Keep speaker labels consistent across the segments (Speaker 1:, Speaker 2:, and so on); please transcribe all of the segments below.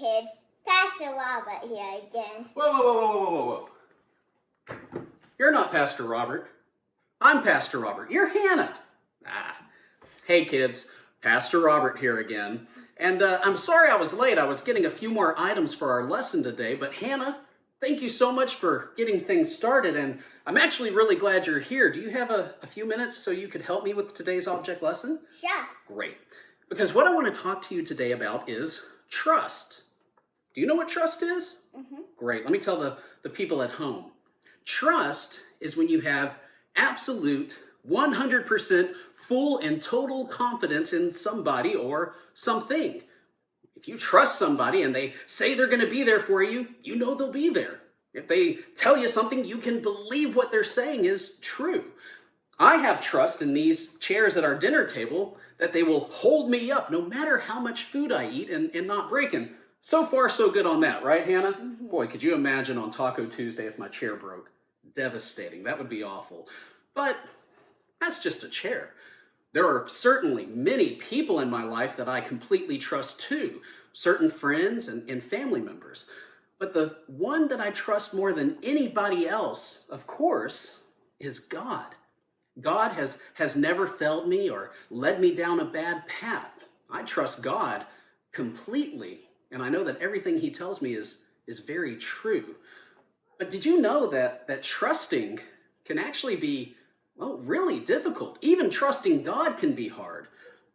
Speaker 1: kids. Pastor Robert here again.
Speaker 2: Whoa. You're not Pastor Robert. I'm Pastor Robert. You're Hannah. Hey kids, Pastor Robert here again. And I'm sorry I was late. I was getting a few more items for our lesson today, but Hannah, thank you so much for getting things started, and I'm actually really glad you're here. Do you have a few minutes so you could help me with today's object lesson?
Speaker 1: Sure.
Speaker 2: Great. Because what I want to talk to you today about is trust. Do you know what trust is?
Speaker 1: Mm-hmm.
Speaker 2: Great. Let me tell the people at home. Trust is when you have absolute 100% full and total confidence in somebody or something. If you trust somebody and they say they're going to be there for you, you know they'll be there. If they tell you something, you can believe what they're saying is true. I have trust in these chairs at our dinner table that they will hold me up no matter how much food I eat and not breaking. So far, so good on that, right, Hannah?
Speaker 1: Mm-hmm.
Speaker 2: Boy, could you imagine on Taco Tuesday if my chair broke? Devastating. That would be awful. But that's just a chair. There are certainly many people in my life that I completely trust too, certain friends and family members. But the one that I trust more than anybody else, of course, is God. God has never failed me or led me down a bad path. I trust God completely, and I know that everything he tells me is very true. But did you know that trusting can actually be, well, really difficult? Even trusting God can be hard.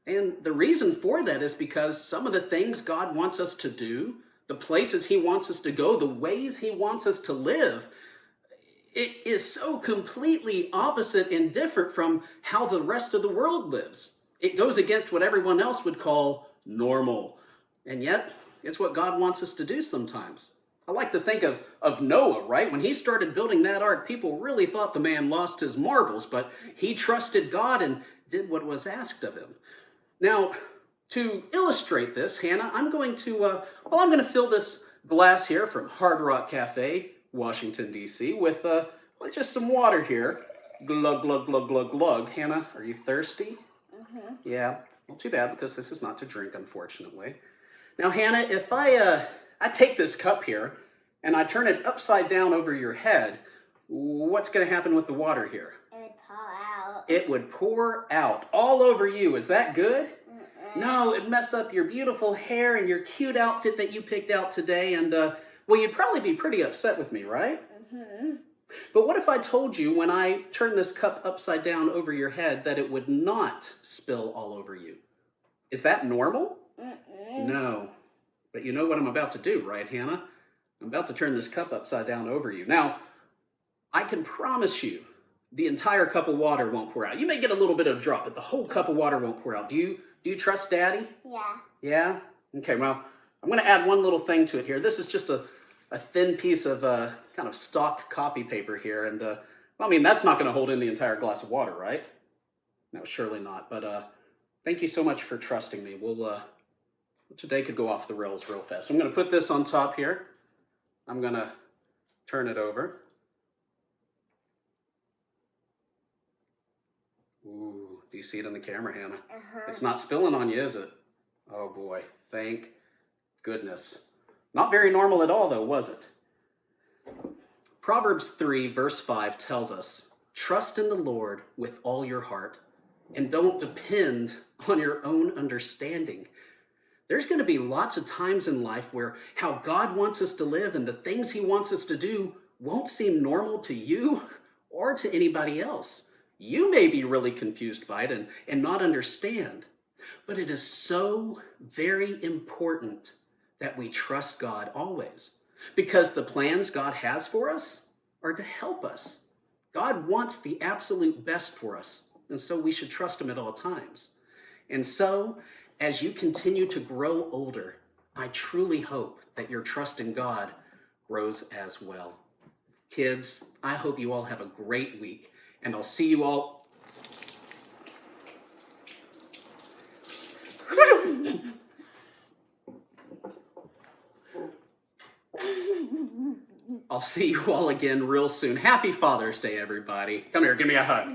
Speaker 2: And the reason for that is because some of the things God wants us to do, the places he wants us to go, the ways he wants us to live, it is so completely opposite and different from how the rest of the world lives. It goes against what everyone else would call normal. And yet, it's what God wants us to do sometimes. I like to think of Noah, right? When he started building that ark, people really thought the man lost his marbles, but he trusted God and did what was asked of him. Now, to illustrate this, Hannah, I'm going to fill this glass here from Hard Rock Cafe, Washington, D.C., with just some water here. Glug, glug, glug, glug, glug. Hannah, are you thirsty?
Speaker 1: Mm-hmm.
Speaker 2: Yeah, well, too bad, because this is not to drink, unfortunately. Now, Hannah, if I take this cup here and I turn it upside down over your head, what's going to happen with the water here?
Speaker 1: It would pour out.
Speaker 2: It would pour out all over you. Is that good?
Speaker 1: Mm-mm.
Speaker 2: No, it'd mess up your beautiful hair and your cute outfit that you picked out today. And, well, you'd probably be pretty upset with me, right?
Speaker 1: Mm-hmm.
Speaker 2: But what if I told you when I turn this cup upside down over your head that it would not spill all over you? Is that normal?
Speaker 1: Mm-mm.
Speaker 2: No. But you know what I'm about to do, right, Hannah? I'm about to turn this cup upside down over you. Now, I can promise you the entire cup of water won't pour out. You may get a little bit of a drop, but the whole cup of water won't pour out. Do you trust Daddy?
Speaker 1: Yeah.
Speaker 2: Yeah? Okay, well, I'm going to add one little thing to it here. This is just a thin piece of kind of stock copy paper here. And, well, I mean, that's not going to hold in the entire glass of water, right? No, surely not. But thank you so much for trusting me. Today could go off the rails real fast. I'm going to put this on top here. I'm going to turn it over. Ooh, do you see it in the camera, Hannah?
Speaker 1: Uh-huh.
Speaker 2: It's not spilling on you, is it? Oh boy, thank goodness. Not very normal at all though, was it? Proverbs 3 verse 5 tells us, trust in the Lord with all your heart and don't depend on your own understanding. There's going to be lots of times in life where how God wants us to live and the things he wants us to do won't seem normal to you or to anybody else. You may be really confused by it and not understand, but it is so very important that we trust God always, because the plans God has for us are to help us. God wants the absolute best for us, and so we should trust him at all times. And so, as you continue to grow older, I truly hope that your trust in God grows as well. Kids, I hope you all have a great week, and I'll see you all. I'll see you all again real soon. Happy Father's Day, everybody. Come here, give me a hug.